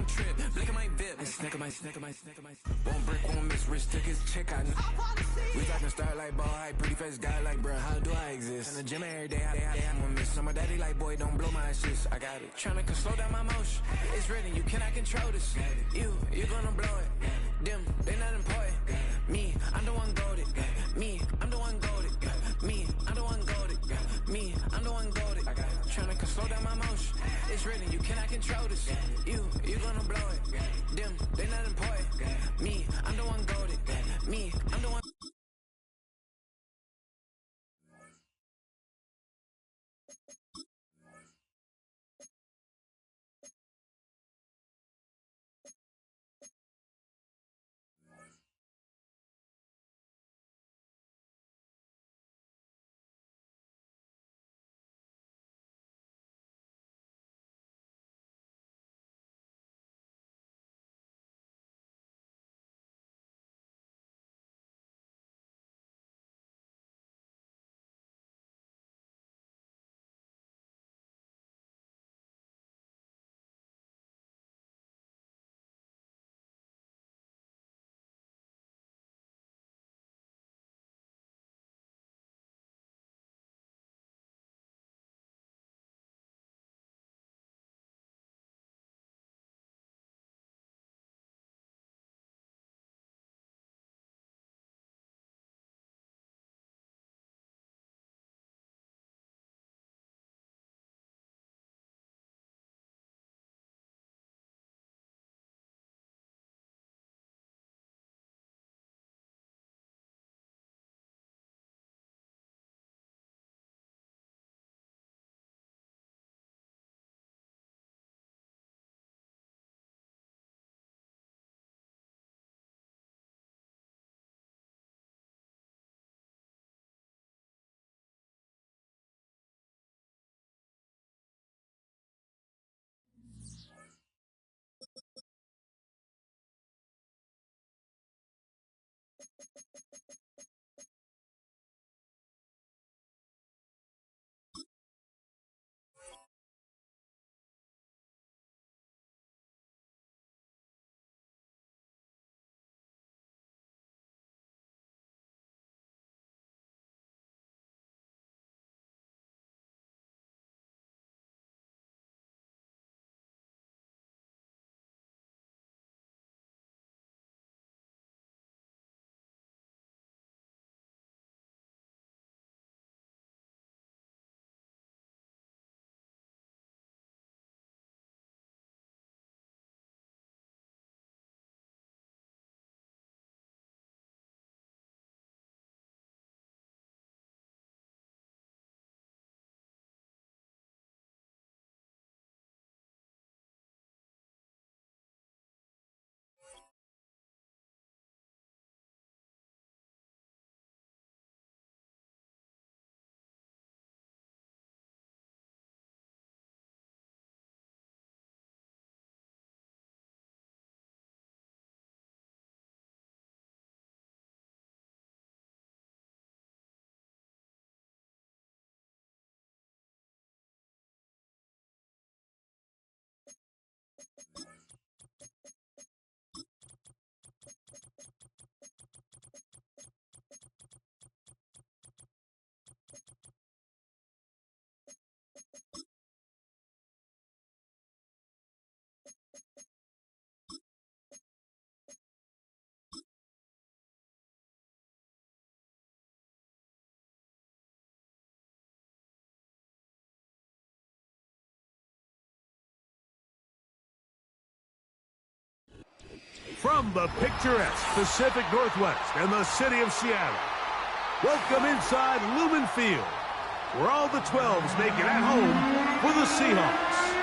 trip. Blick at my VIP. Snicker my. Won't break, won't miss. Rich tickets, check out. We talking start like ball high, pretty face guy like bruh. How do I exist? In the gym every day, I'm gonna miss. So my daddy like boy, don't blow my assist. I got it. Tryna slow down my motion. It's written, you cannot control this. You gonna blow it. Them, they not important. Me, I'm the one goated. Me, I'm the one goated. Me, I'm the one goated. Me, I'm the one goated. Tryna slow down my motion. It's written, you cannot control this. You gonna blow it. Them, they not important. Me, I'm the one goated. Me, I'm the one. From the picturesque Pacific Northwest and the city of Seattle, welcome inside Lumen Field, where all the 12s make it at home for the Seahawks.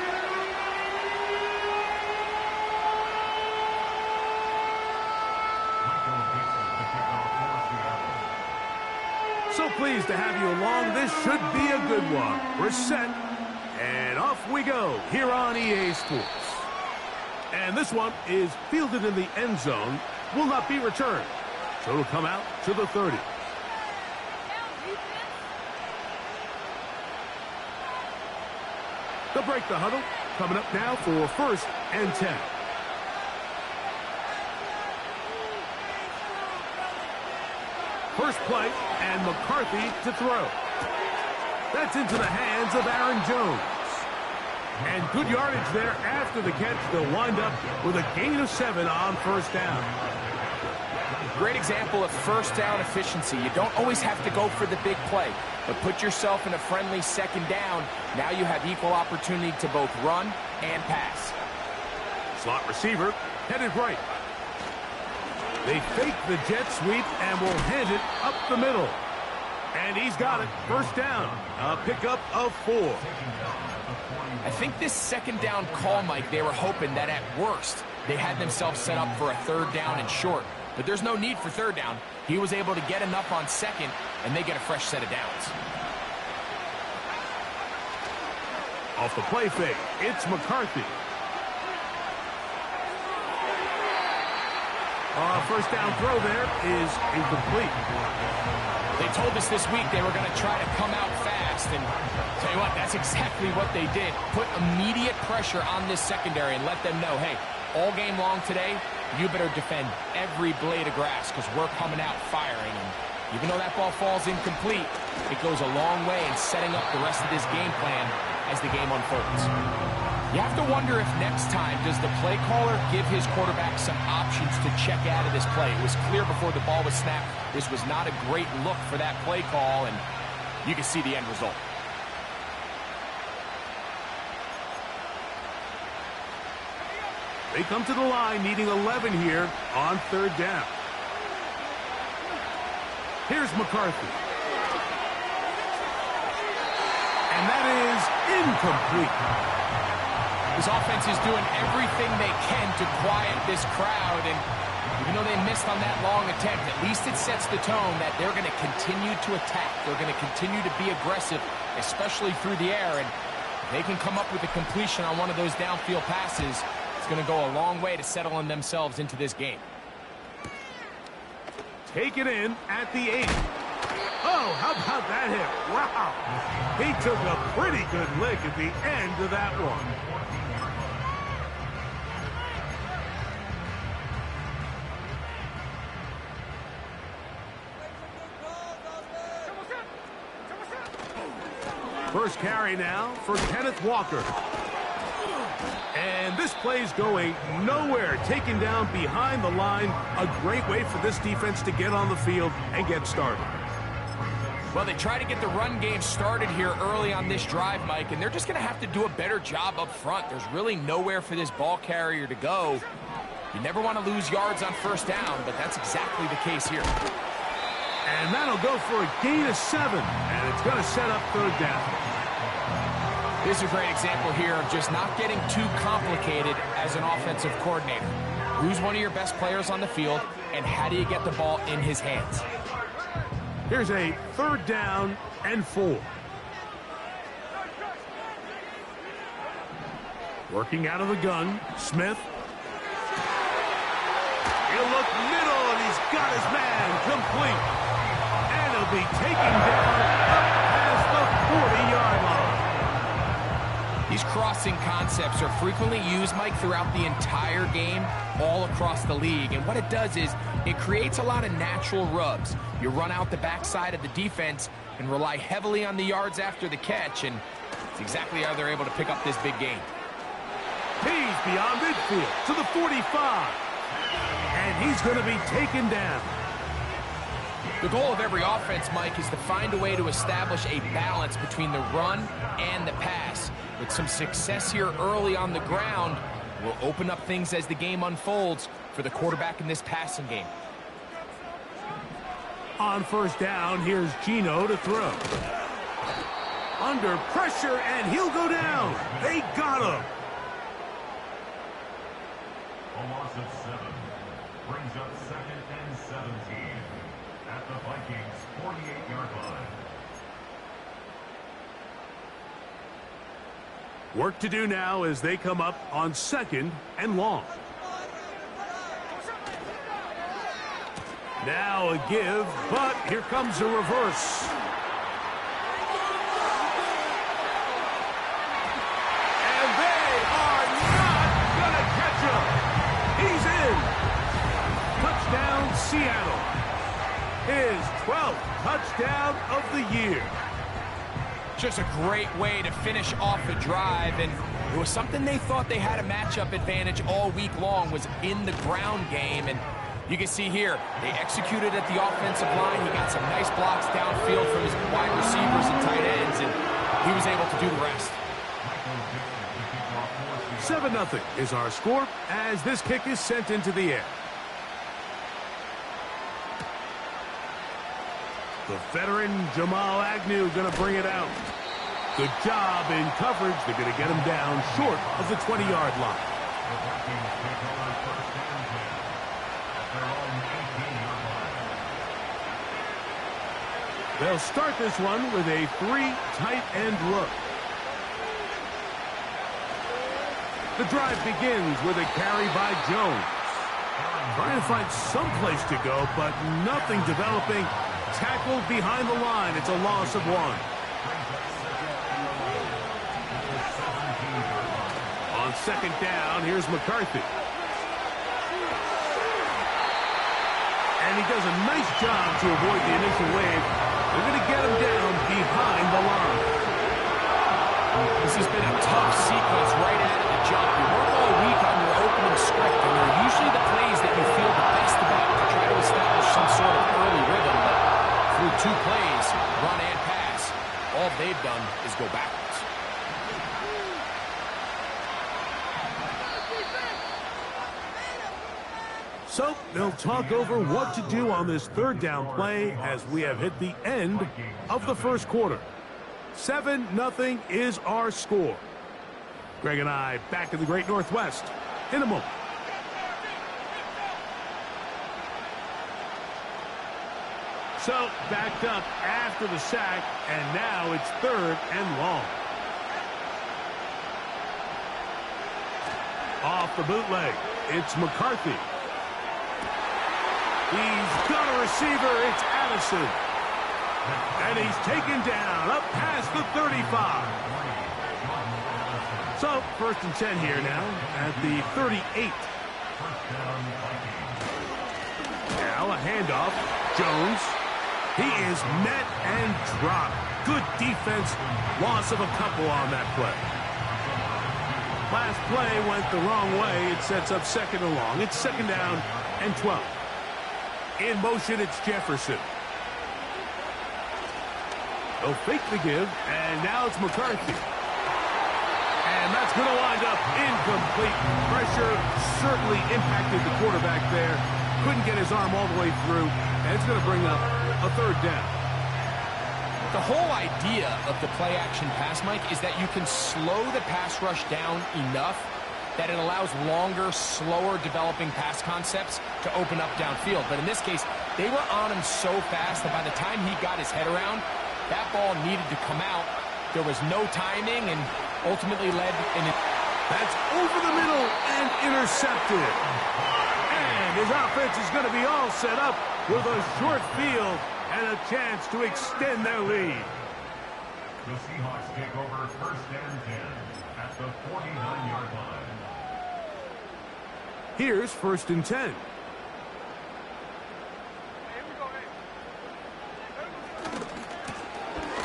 So pleased to have you along. This should be a good one. We're set, and off we go here on EA Sports. And this one is fielded in the end zone, will not be returned. So it'll come out to the 30. They'll break the huddle. Coming up now for 1st and 10. First play, and McCarthy to throw. That's into the hands of Aaron Jones. And good yardage there after the catch. They'll wind up with a gain of 7 on first down. Great example of first down efficiency. You don't always have to go for the big play, but put yourself in a friendly second down. Now you have equal opportunity to both run and pass. Slot receiver headed right. They fake the jet sweep and will hand it up the middle. And he's got it. First down. A pickup of 4. I think this second down call, Mike, they were hoping that at worst they had themselves set up for a third down and short. But there's no need for third down. He was able to get enough on second, and they get a fresh set of downs. Off the play fake, it's McCarthy. First down throw there is incomplete. They told us this week they were going to try to come out fast, and tell you what, that's exactly what they did. Put immediate pressure on this secondary and let them know, hey, all game long today, you better defend every blade of grass because we're coming out firing. And even though that ball falls incomplete, it goes a long way in setting up the rest of this game plan as the game unfolds. You have to wonder if next time does the play caller give his quarterback some options to check out of this play. It was clear before the ball was snapped this was not a great look for that play call, and you can see the end result. They come to the line needing 11 here on third down. Here's McCarthy. And that is incomplete. This offense is doing everything they can to quiet this crowd, and even though they missed on that long attempt, at least it sets the tone that they're going to continue to attack. They're going to continue to be aggressive, especially through the air, and if they can come up with a completion on one of those downfield passes, it's going to go a long way to settling themselves into this game. Take it in at the 8. Oh, how about that hit? Wow. He took a pretty good lick at the end of that one. First carry now for Kenneth Walker. And this play's going nowhere. Taken down behind the line. A great way for this defense to get on the field and get started. Well, they try to get the run game started here early on this drive, Mike, and they're just going to have to do a better job up front. There's really nowhere for this ball carrier to go. You never want to lose yards on first down, but that's exactly the case here. And that'll go for a gain of 7, and it's going to set up third down. This is a great example here of just not getting too complicated as an offensive coordinator. Who's one of your best players on the field, and how do you get the ball in his hands? Here's a third down and 4. Working out of the gun, Smith. He'll look middle, and he's got his man complete. And he'll be taken down up past the 40-yard line. These crossing concepts are frequently used, Mike, throughout the entire game, all across the league. And what it does is it creates a lot of natural rubs. You run out the backside of the defense and rely heavily on the yards after the catch, and it's exactly how they're able to pick up this big game. He's beyond midfield to the 45. And he's going to be taken down. The goal of every offense, Mike, is to find a way to establish a balance between the run and the pass. With some success here early on the ground, will open up things as the game unfolds for the quarterback in this passing game. On first down, here's Gino to throw. Under pressure, and he'll go down. They got him. A loss of 7 brings up 2nd and 17 at the Vikings 48-yard line. Work to do now as they come up on 2nd and long. Now a give, but here comes a reverse. And they are not going to catch him. He's in. Touchdown, Seattle. His touchdown of the year. Just a great way to finish off the drive, and it was something they thought they had a matchup advantage all week long, was in the ground game. And you can see here, they executed at the offensive line. He got some nice blocks downfield from his wide receivers and tight ends, and he was able to do the rest. 7-0 is our score as this kick is sent into the air. The veteran Jamal Agnew going to bring it out. Good job in coverage. They're going to get him down short of the 20-yard line. They'll start this one with a 3 tight end look. The drive begins with a carry by Jones. Trying to find some place to go, but nothing developing. Tackled behind the line. It's a loss of 1. On second down, here's McCarthy. And he does a nice job to avoid the initial wave. They're going to get him down behind the line. This has been a tough sequence right out of the jump. You work all week on your opening script, and they're usually the plays that you feel the best about to try to establish some sort of early rhythm. But through 2 plays, run and pass, all they've done is go backwards. So they'll talk over what to do on this 3rd down play as we have hit the end of the first quarter. 7-0 is our score. Greg and I back in the Great Northwest in a moment. So backed up after the sack, and now it's 3rd and long. Off the bootleg, it's McCarthy. He's got a receiver, it's Addison. And he's taken down up past the 35. So, 1st and 10 here now at the 38. Now a handoff. Jones. He is met and dropped. Good defense. Loss of a couple on that play. Last play went the wrong way. It sets up 2nd and long. It's 2nd down and 12. In motion, it's Jefferson. They'll fake the give, and now it's McCarthy. And that's going to wind up incomplete. Pressure certainly impacted the quarterback there. Couldn't get his arm all the way through, and it's going to bring up a 3rd down. The whole idea of the play-action pass, Mike, is that you can slow the pass rush down enough that it allows longer, slower developing pass concepts to open up downfield. But in this case, they were on him so fast that by the time he got his head around, that ball needed to come out. There was no timing and ultimately led in it. That's over the middle and intercepted. And his offense is going to be all set up with a short field and a chance to extend their lead. The Seahawks take over 1st and 10 at the 49-yard line. Here's 1st and 10.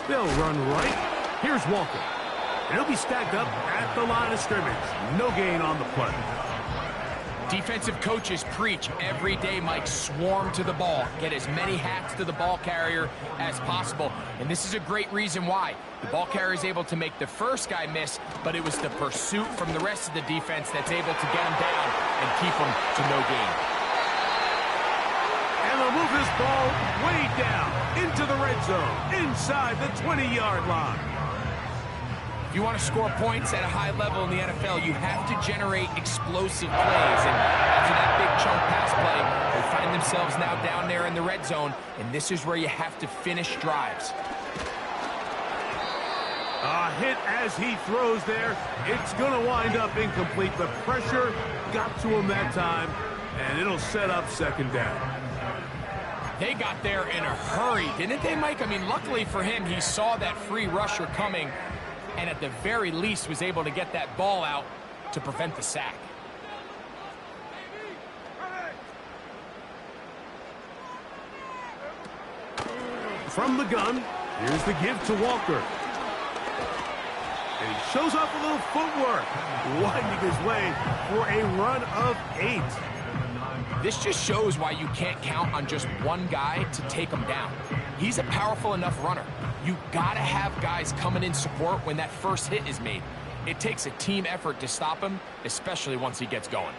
They'll run right. Here's Walker. And he'll be stacked up at the line of scrimmage. No gain on the play. Defensive coaches preach every day, Mike, swarm to the ball. Get as many hats to the ball carrier as possible. And this is a great reason why. The ball carrier is able to make the first guy miss, but it was the pursuit from the rest of the defense that's able to get him down and keep him to no gain. And they'll move this ball way down into the red zone, inside the 20-yard line. If you want to score points at a high level in the NFL, you have to generate explosive plays. And after that big chunk pass play, they find themselves now down there in the red zone, and this is where you have to finish drives. A hit as he throws there. It's going to wind up incomplete. The pressure got to him that time, and it'll set up 2nd down. They got there in a hurry, didn't they, Mike? I mean, luckily for him, he saw that free rusher coming, and at the very least was able to get that ball out to prevent the sack. From the gun, here's the give to Walker. And he shows off a little footwork, winding his way for a run of 8. This just shows why you can't count on just one guy to take him down. He's a powerful enough runner. You gotta have guys coming in support when that first hit is made. It takes a team effort to stop him, especially once he gets going.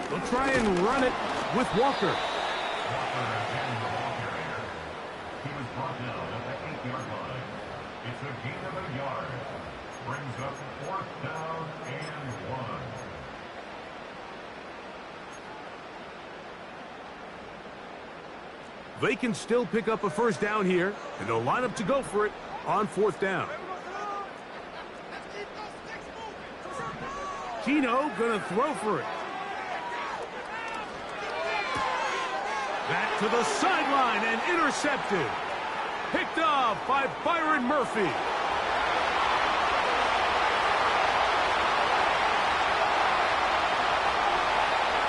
They'll try and run it with Walker. Walker again, the ball carrier. He was brought down at the 8-yard line. It's a gain of a yard. Brings up 4th down and 1. They can still pick up a first down here, and they'll line up to go for it on 4th down. Gino gonna throw for it. Back to the sideline and intercepted. Picked off by Byron Murphy.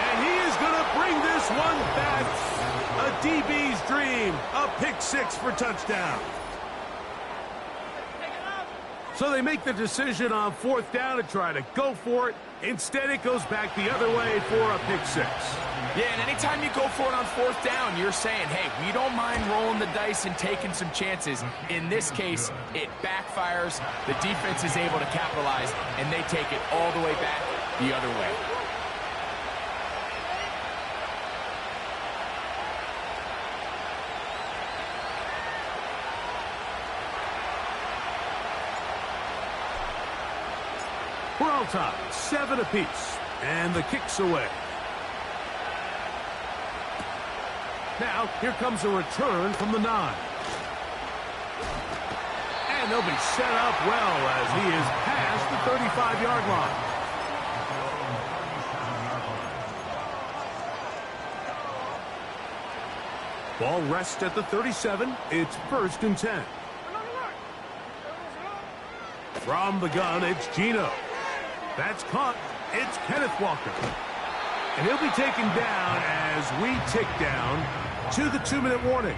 And he is going to bring this one back. A DB's dream. A pick 6 for touchdown. So they make the decision on 4th down to try to go for it. Instead, it goes back the other way for a pick 6. Yeah, and anytime you go for it on 4th down, you're saying, hey, we don't mind rolling the dice and taking some chances. In this case, it backfires. The defense is able to capitalize, and they take it all the way back the other way. We're on top, 7 apiece, and the kick's away. Now, here comes a return from the 9. And they'll be set up well as he is past the 35-yard line. Ball rests at the 37. It's 1st and 10. From the gun, it's Gino. That's caught. It's Kenneth Walker. And he'll be taken down as we tick down to the 2-minute warning.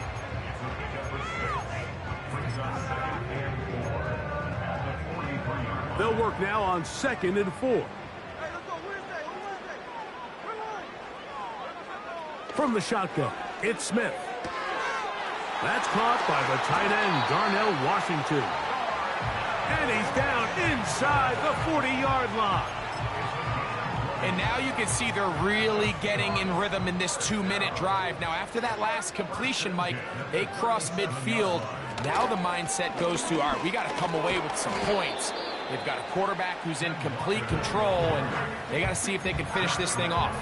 They'll work now on 2nd and 4. From the shotgun, it's Smith. That's caught by the tight end, Darnell Washington. And he's down inside the 40-yard line. And now you can see they're really getting in rhythm in this 2-minute drive. Now, after that last completion, Mike, they cross midfield. Now the mindset goes to, all right, we got to come away with some points. They've got a quarterback who's in complete control, and they got to see if they can finish this thing off.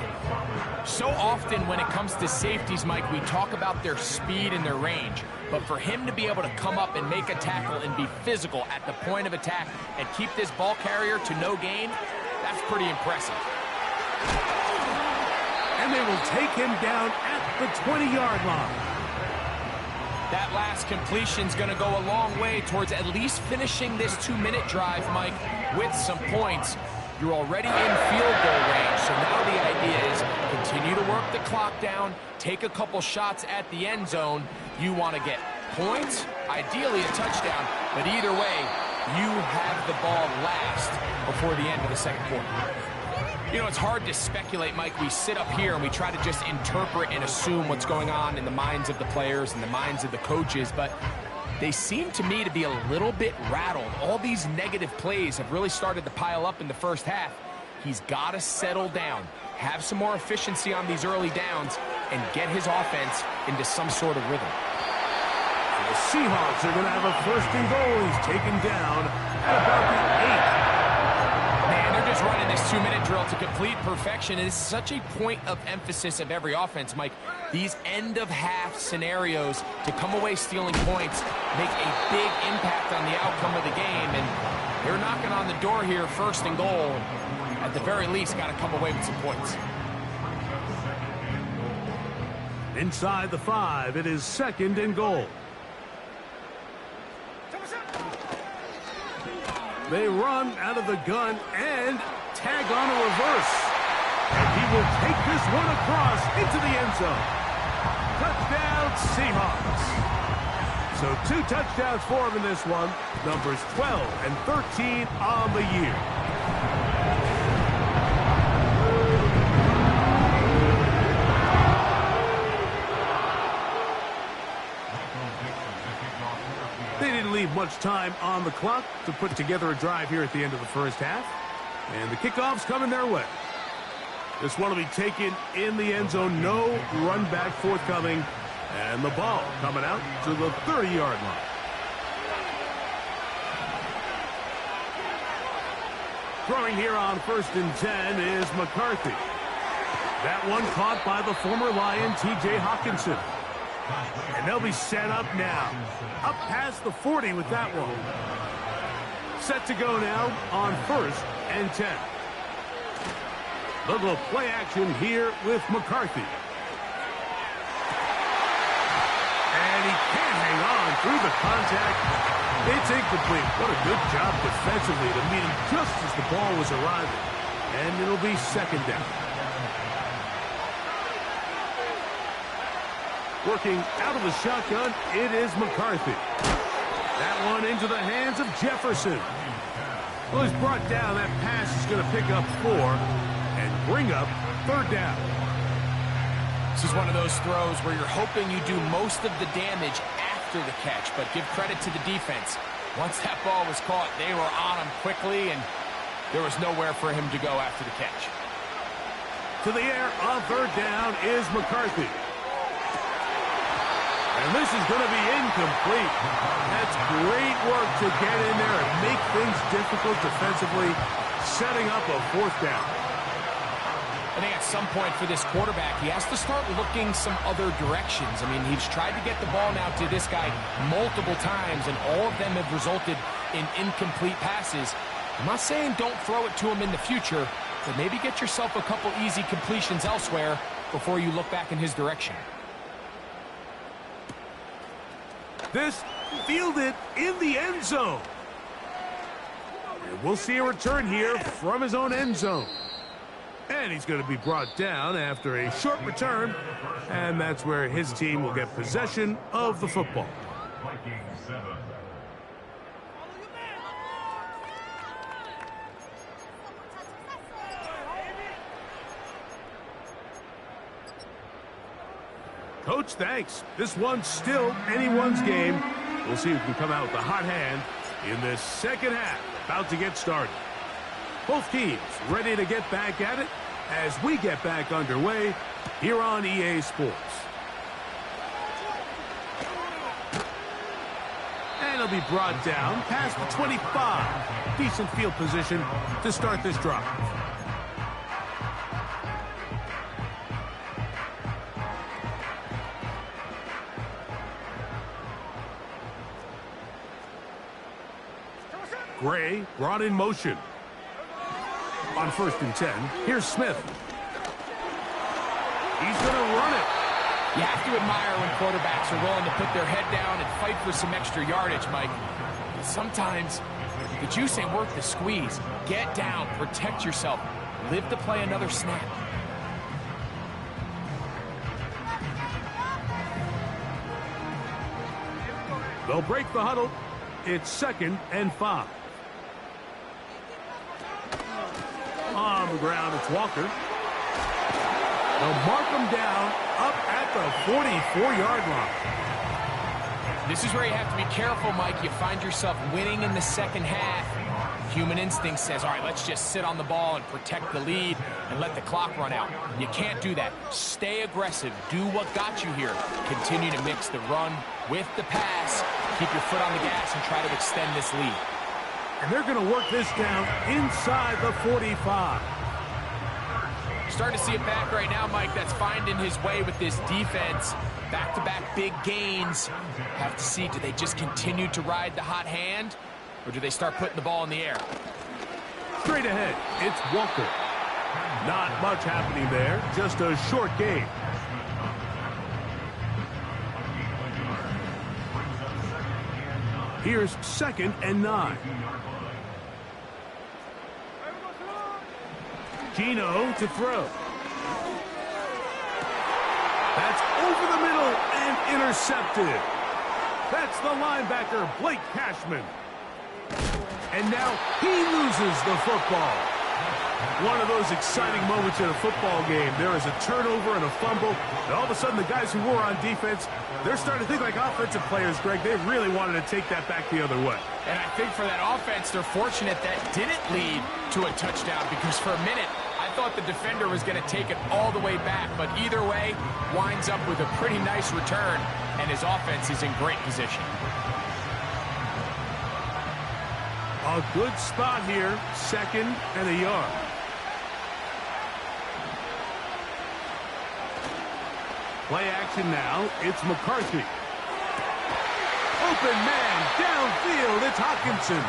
So often when it comes to safeties, Mike, we talk about their speed and their range. But for him to be able to come up and make a tackle and be physical at the point of attack and keep this ball carrier to no gain, that's pretty impressive. And they will take him down at the 20-yard line. That last completion's going to go a long way towards at least finishing this 2-minute drive, Mike, with some points. You're already in field goal range, so now the idea is continue to work the clock down, take a couple shots at the end zone. You want to get points, ideally a touchdown, but either way, you have the ball last before the end of the second quarter. You know, it's hard to speculate, Mike. We sit up here and we try to just interpret and assume what's going on in the minds of the players and the minds of the coaches, but they seem to me to be a little bit rattled. All these negative plays have really started to pile up in the first half. He's got to settle down, have some more efficiency on these early downs, and get his offense into some sort of rhythm. And the Seahawks are going to have a 1st and goal. He's taken down at about the 8. Man, they're just running this 2-minute drill to complete perfection. And it's such a point of emphasis of every offense, Mike. These end-of-half scenarios to come away stealing points make a big impact on the outcome of the game. And they're knocking on the door here, 1st and goal. At the very least, got to come away with some points. Inside the 5, it is 2nd and goal. They run out of the gun and tag on a reverse. And he will take this one across into the end zone. Touchdown, Seahawks. So 2 touchdowns for him in this one. Numbers 12 and 13 on the year. They didn't leave much time on the clock to put together a drive here at the end of the first half. And the kickoff's coming their way. This one will be taken in the end zone. No run back forthcoming. And the ball coming out to the 30-yard line. Throwing here on 1st and 10 is McCarthy. That one caught by the former Lion, T.J. Hawkinson. And they'll be set up now. Up past the 40 with that one. Set to go now on 1st and 10. They'll go play action here with McCarthy. And he can't hang on through the contact. It's incomplete. What a good job defensively to meet him just as the ball was arriving. And it'll be 2nd down. Working out of the shotgun, it is McCarthy. That one into the hands of Jefferson. Well, he's brought down. That pass is going to pick up 4 and bring up 3rd down. This is one of those throws where you're hoping you do most of the damage after the catch, but give credit to the defense. Once that ball was caught, they were on him quickly, and there was nowhere for him to go after the catch. To the air on 3rd down is McCarthy. And this is going to be incomplete. That's great work to get in there and make things difficult defensively, setting up a 4th down. I think at some point for this quarterback, he has to start looking some other directions. I mean, he's tried to get the ball now to this guy multiple times, and all of them have resulted in incomplete passes. I'm not saying don't throw it to him in the future, but maybe get yourself a couple easy completions elsewhere before you look back in his direction. This fielded in the end zone. And we'll see a return here from his own end zone. And he's going to be brought down after a short return. And that's where his team will get possession of the football. Vikings 7. Coach, thanks. This one's still anyone's game. We'll see who can come out with a hot hand in this 2nd half. About to get started. Both teams ready to get back at it as we get back underway here on EA Sports. And he'll be brought down past the 25. Decent field position to start this drive. Gray brought in motion. On 1st and 10, here's Smith. He's going to run it. You have to admire when quarterbacks are willing to put their head down and fight for some extra yardage, Mike. But sometimes the juice ain't worth the squeeze. Get down, protect yourself, live to play another snap. They'll break the huddle. It's 2nd and 5. On the ground, it's Walker. They'll mark him down up at the 44-yard line. This is where you have to be careful, Mike. You find yourself winning in the 2nd half. Human instinct says, all right, let's just sit on the ball and protect the lead and let the clock run out. You can't do that. Stay aggressive. Do what got you here. Continue to mix the run with the pass. Keep your foot on the gas and try to extend this lead. And they're going to work this down inside the 45. Starting to see it back right now, Mike. That's finding his way with this defense. Back-to-back big gains. Have to see, do they just continue to ride the hot hand, or do they start putting the ball in the air? Straight ahead, it's Walker. Not much happening there, just a short game. Here's 2nd and 9. Gino to throw. That's over the middle and intercepted. That's the linebacker, Blake Cashman. And now he loses the football. One of those exciting moments in a football game. There is a turnover and a fumble, and all of a sudden the guys who were on defense, they're starting to think like offensive players, Greg. They really wanted to take that back the other way. And I think for that offense, they're fortunate that didn't lead to a touchdown, because for a minute, I thought the defender was going to take it all the way back, but either way, winds up with a pretty nice return, and his offense is in great position. A good spot here, 2nd and a yard. Play action now, it's McCarthy. Open man, downfield, it's Hockenson.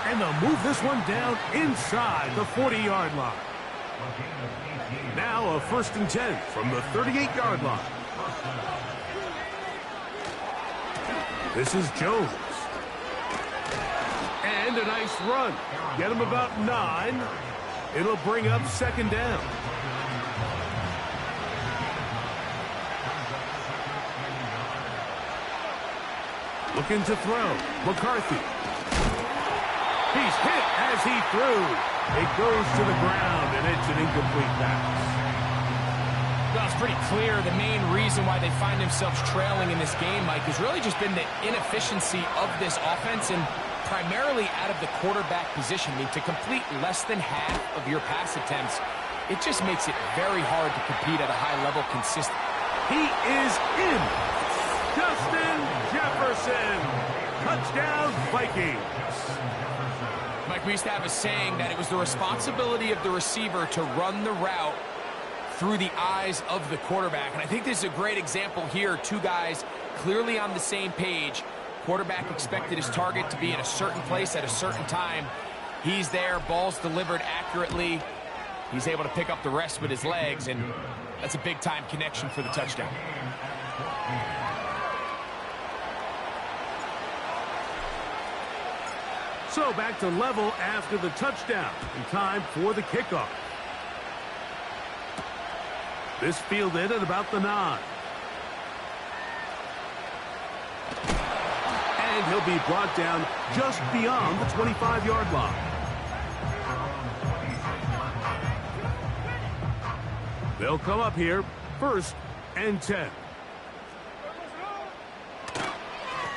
And they'll move this one down inside the 40-yard line. Now a 1st and 10 from the 38-yard line. This is Jones. And a nice run. Get him about 9. It'll bring up 2nd down. Looking to throw. McCarthy. He's hit as he threw. It goes to the ground, and it's an incomplete pass. Well, it's pretty clear the main reason why they find themselves trailing in this game, Mike, has really just been the inefficiency of this offense, and primarily out of the quarterback position. I mean, to complete less than half of your pass attempts, it just makes it very hard to compete at a high level consistently. He is in. Justin Jefferson. Touchdown, Vikings. Mike, we used to have a saying that it was the responsibility of the receiver to run the route through the eyes of the quarterback. And I think this is a great example here. Two guys clearly on the same page. Quarterback expected his target to be in a certain place at a certain time. He's there, ball's delivered accurately. He's able to pick up the rest with his legs, and that's a big-time connection for the touchdown. So back to level after the touchdown. In time for the kickoff. This fielded at about the 9. And he'll be brought down just beyond the 25-yard line. They'll come up here, 1st and 10.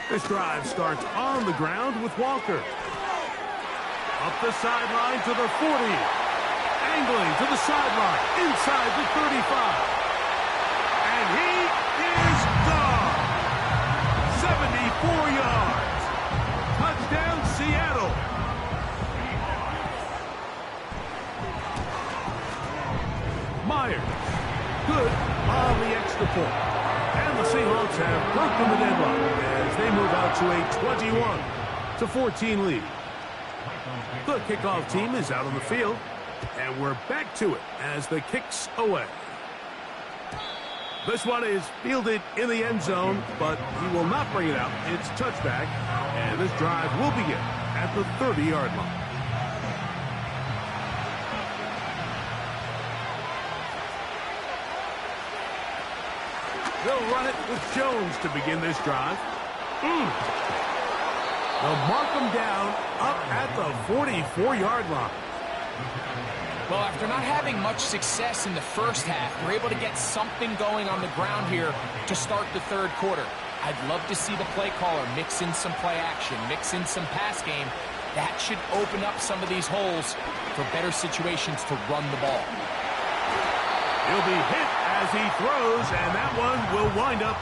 This drive starts on the ground with Walker. Up the sideline to the 40. Angling to the sideline, inside the 35. And he is gone. 74 yards. Touchdown, Seattle. Myers. Good on the extra point. And the Seahawks have broken the deadlock as they move out to a 21-14 lead. The kickoff team is out on the field, and we're back to it as the kick's away. This one is fielded in the end zone, but he will not bring it out. It's touchback, and this drive will begin at the 30-yard line. They'll run it with Jones to begin this drive. They'll mark him down up at the 44-yard line. Well, after not having much success in the first half, they're able to get something going on the ground here to start the third quarter. I'd love to see the play caller mix in some play action, mix in some pass game. That should open up some of these holes for better situations to run the ball. He'll be hit as he throws, and that one will wind up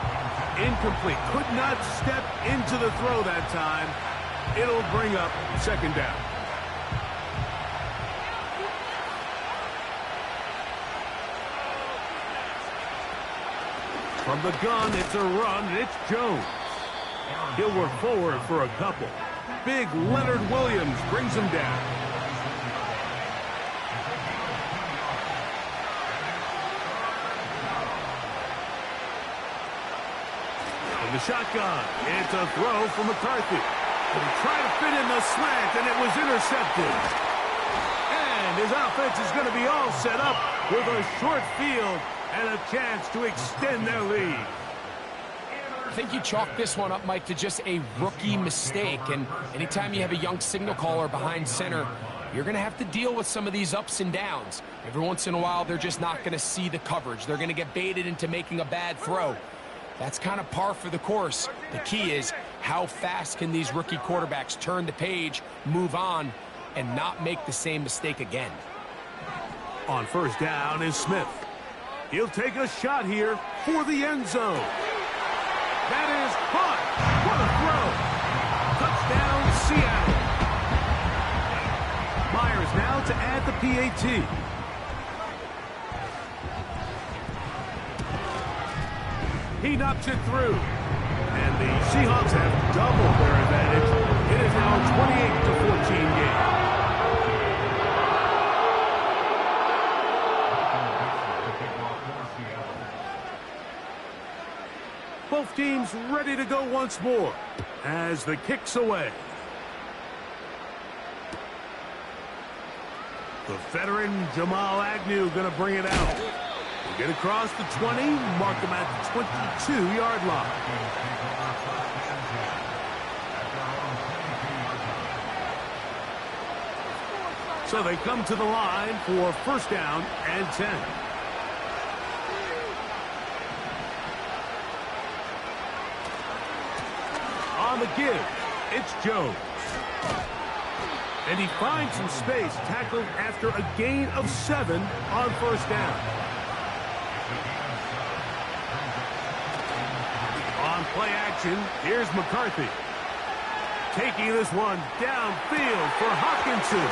incomplete. Could not step into the throw that time. It'll bring up 2nd down. From the gun, it's a run, and it's Jones. He'll work forward for a couple. Big Leonard Williams brings him down. In the shotgun, it's a throw for McCarthy. But he tried to fit in the slant, and it was intercepted. And his offense is going to be all set up with a short field and a chance to extend their lead. I think you chalk this one up, Mike, to just a rookie mistake. And anytime you have a young signal caller behind center, you're going to have to deal with some of these ups and downs. Every once in a while, they're just not going to see the coverage. They're going to get baited into making a bad throw. That's kind of par for the course. The key is how fast can these rookie quarterbacks turn the page, move on, and not make the same mistake again. On first down is Smith. He'll take a shot here for the end zone. That is caught. What a throw. Touchdown, Seattle. Myers now to add the PAT. He knocks it through. And the Seahawks have doubled their advantage. It is now a 28-14 game. Both teams ready to go once more as the kick's away. The veteran Jamal Agnew going to bring it out. We'll get across the 20, mark him at the 22-yard line. So they come to the line for first down and 10. On the give, it's Jones. And he finds some space, tackled after a gain of 7 on first down. On play action, here's McCarthy. Taking this one downfield for Hawkinson.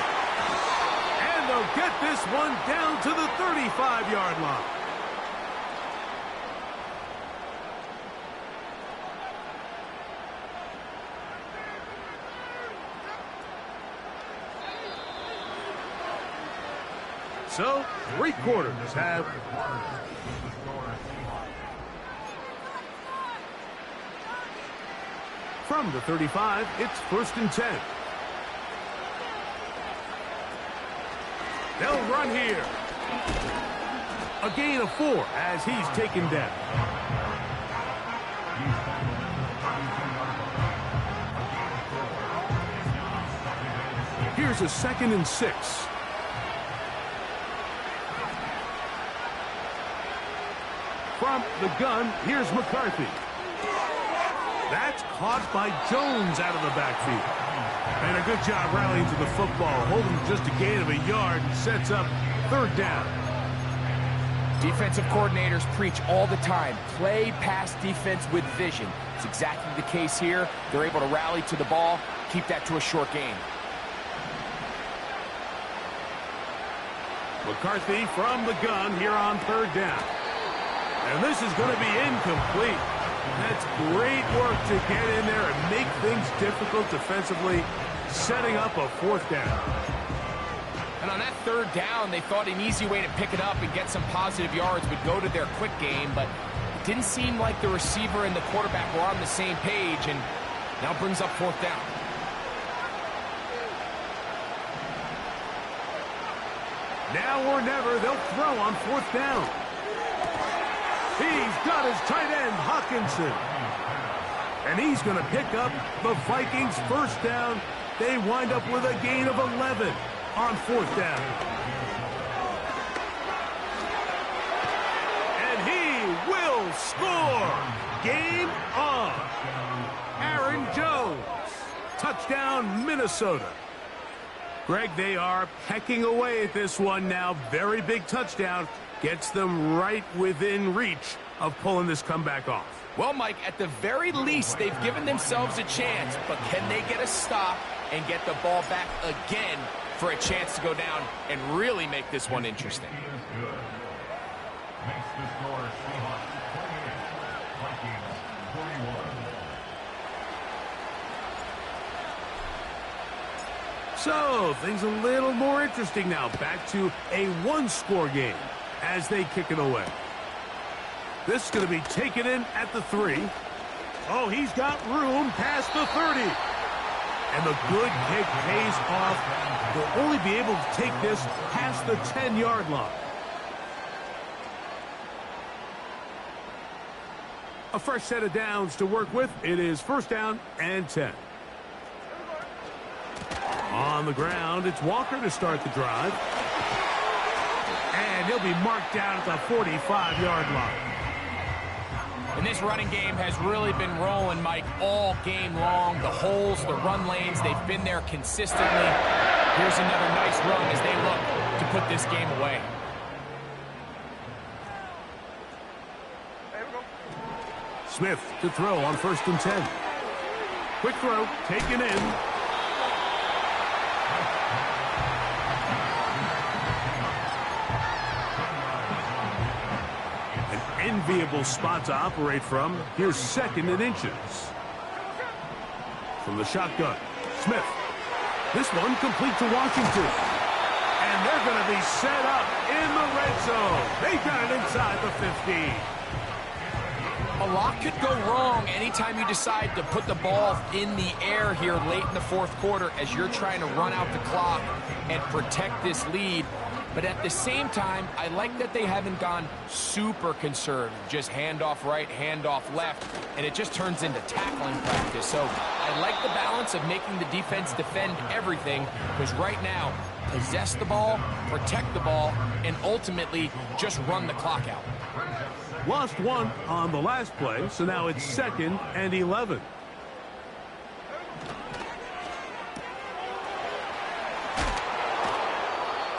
And they'll get this one down to the 35-yard line. So, 3 quarters have... From the 35, it's first and 10. They'll run here. A gain of 4 as he's taken down. Here's a 2nd and 6. From the gun, here's McCarthy. That's caught by Jones out of the backfield. And a good job rallying to the football, holding just a gain of a yard and sets up third down. Defensive coordinators preach all the time, play pass defense with vision. It's exactly the case here. They're able to rally to the ball, keep that to a short gain. McCarthy from the gun here on third down. And this is going to be incomplete. That's great work to get in there and make things difficult defensively, setting up a fourth down. And on that third down, they thought an easy way to pick it up and get some positive yards would go to their quick game, but it didn't seem like the receiver and the quarterback were on the same page, and now brings up fourth down. Now or never, they'll throw on fourth down. He's got his tight end, Hawkinson. And he's going to pick up the Vikings' first down. They wind up with a gain of 11 on fourth down. And he will score. Game on. Aaron Jones. Touchdown, Minnesota. Greg, they are pecking away at this one now. Very big touchdown. Gets them right within reach of pulling this comeback off. Well, Mike, at the very least, they've given themselves a chance, but can they get a stop and get the ball back again for a chance to go down and really make this one interesting? Makes the score Seahawks 28, Vikings 41. So, things a little more interesting now. Back to a one-score game as they kick it away. This is going to be taken in at the 3. Oh, he's got room past the 30. And the good kick pays off. They'll only be able to take this past the 10-yard line. A fresh set of downs to work with. It is 1st down and 10. On the ground, it's Walker to start the drive. And he'll be marked down at the 45-yard line. And this running game has really been rolling, Mike, all game long. The holes, the run lanes, they've been there consistently. Here's another nice run as they look to put this game away. Smith to throw on 1st and 10. Quick throw, taken in. Enviable spot to operate from. Here's 2nd and inches. From the shotgun, Smith. This one complete to Washington. And they're going to be set up in the red zone. They got it inside the 15. A lot could go wrong anytime you decide to put the ball in the air here late in the 4th quarter as you're trying to run out the clock and protect this lead. But at the same time, I like that they haven't gone super conservative. Just handoff right, handoff left, and it just turns into tackling practice. So I like the balance of making the defense defend everything, because right now, possess the ball, protect the ball, and ultimately just run the clock out. Lost one on the last play, so now it's 2nd and 11.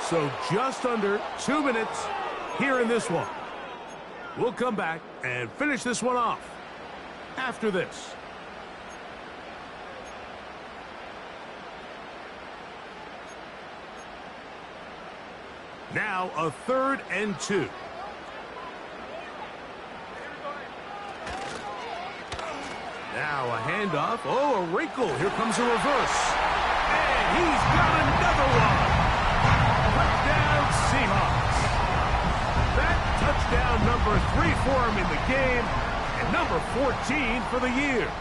So just under 2 minutes here in this one. We'll come back and finish this one off after this. Now a 3rd and 2. Now a handoff. Oh, a wrinkle. Here comes a reverse. And he's got another one. Touchdown, Seahawks. That touchdown number 3 for him in the game, and number 14 for the year.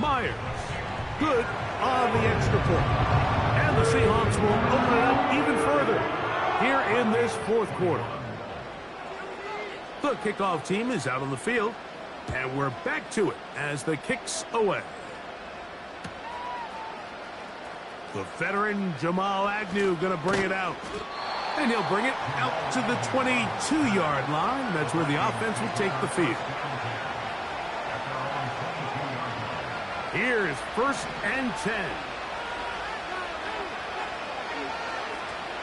Myers, good on the extra point. And the Seahawks will open it up even further here in this 4th quarter. The kickoff team is out on the field, and we're back to it as the kick's away. The veteran Jamal Agnew going to bring it out. And he'll bring it out to the 22-yard line. That's where the offense will take the field. Here's 1st and 10.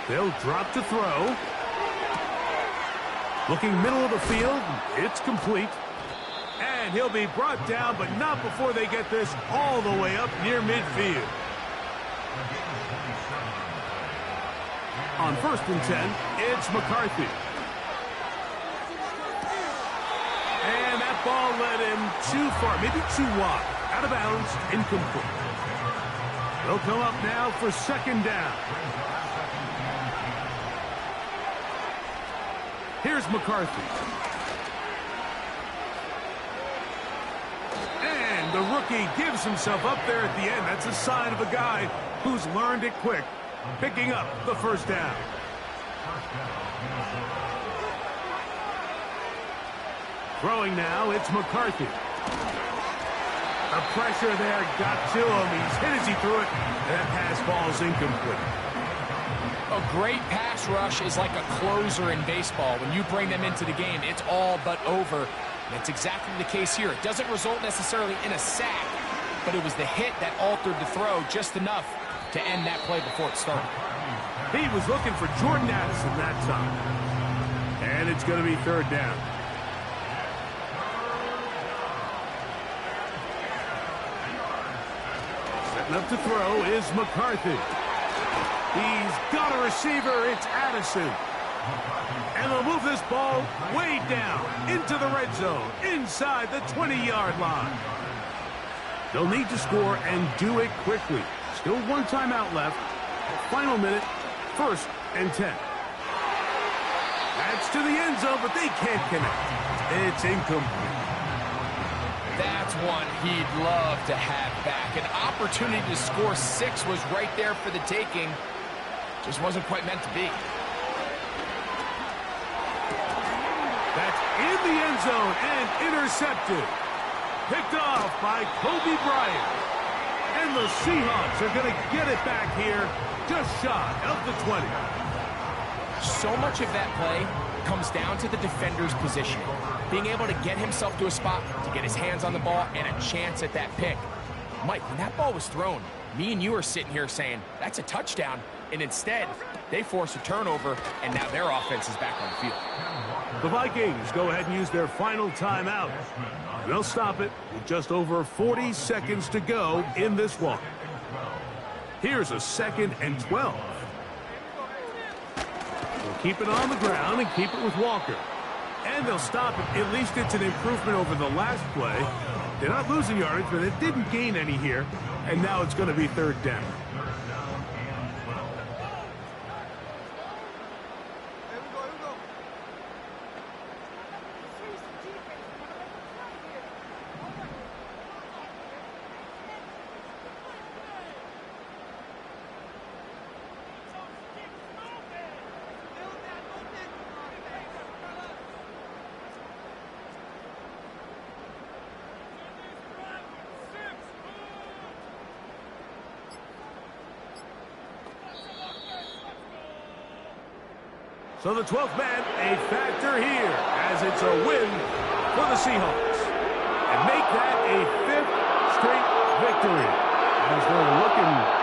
They'll drop to throw. Looking middle of the field. It's complete. And he'll be brought down, but not before they get this all the way up near midfield. On 1st and 10, it's McCarthy. And that ball led him too far, maybe too wide. Out of bounds, incomplete. They'll come up now for 2nd down. Here's McCarthy. And the rookie gives himself up there at the end. That's a sign of a guy who's learned it quick, picking up the 1st down. Throwing now, it's McCarthy. The pressure there got to him. He's hit as he threw it. That pass ball's incomplete. A great pass rush is like a closer in baseball. When you bring them into the game, it's all but over. That's exactly the case here. It doesn't result necessarily in a sack, but it was the hit that altered the throw just enough to end that play before it started. He was looking for Jordan Addison that time. And it's going to be 3rd down. Setting up to throw is McCarthy. He's got a receiver. It's Addison. And they'll move this ball way down into the red zone, inside the 20-yard line. They'll need to score and do it quickly. Still 1 timeout left. Final minute, 1st and 10. That's to the end zone, but they can't connect. It's incomplete. That's one he'd love to have back. An opportunity to score 6 was right there for the taking. Just wasn't quite meant to be. in the end zone and intercepted. Picked off by Kobe Bryant. And the Seahawks are going to get it back here just shy of the 20. So much of that play comes down to the defender's positioning. Being able to get himself to a spot, to get his hands on the ball, and a chance at that pick. Mike, when that ball was thrown, me and you are sitting here saying, that's a touchdown. And instead, they force a turnover, and now their offense is back on the field. The Vikings go ahead and use their final timeout. They'll stop it with just over 40 seconds to go in this one. Here's a 2nd and 12. They'll keep it on the ground and keep it with Walker. And they'll stop it. At least it's an improvement over the last play. They're not losing yardage, but it didn't gain any here. And now it's going to be 3rd down. So the 12th man, a factor here, as it's a win for the Seahawks. And make that a 5th straight victory, as they're looking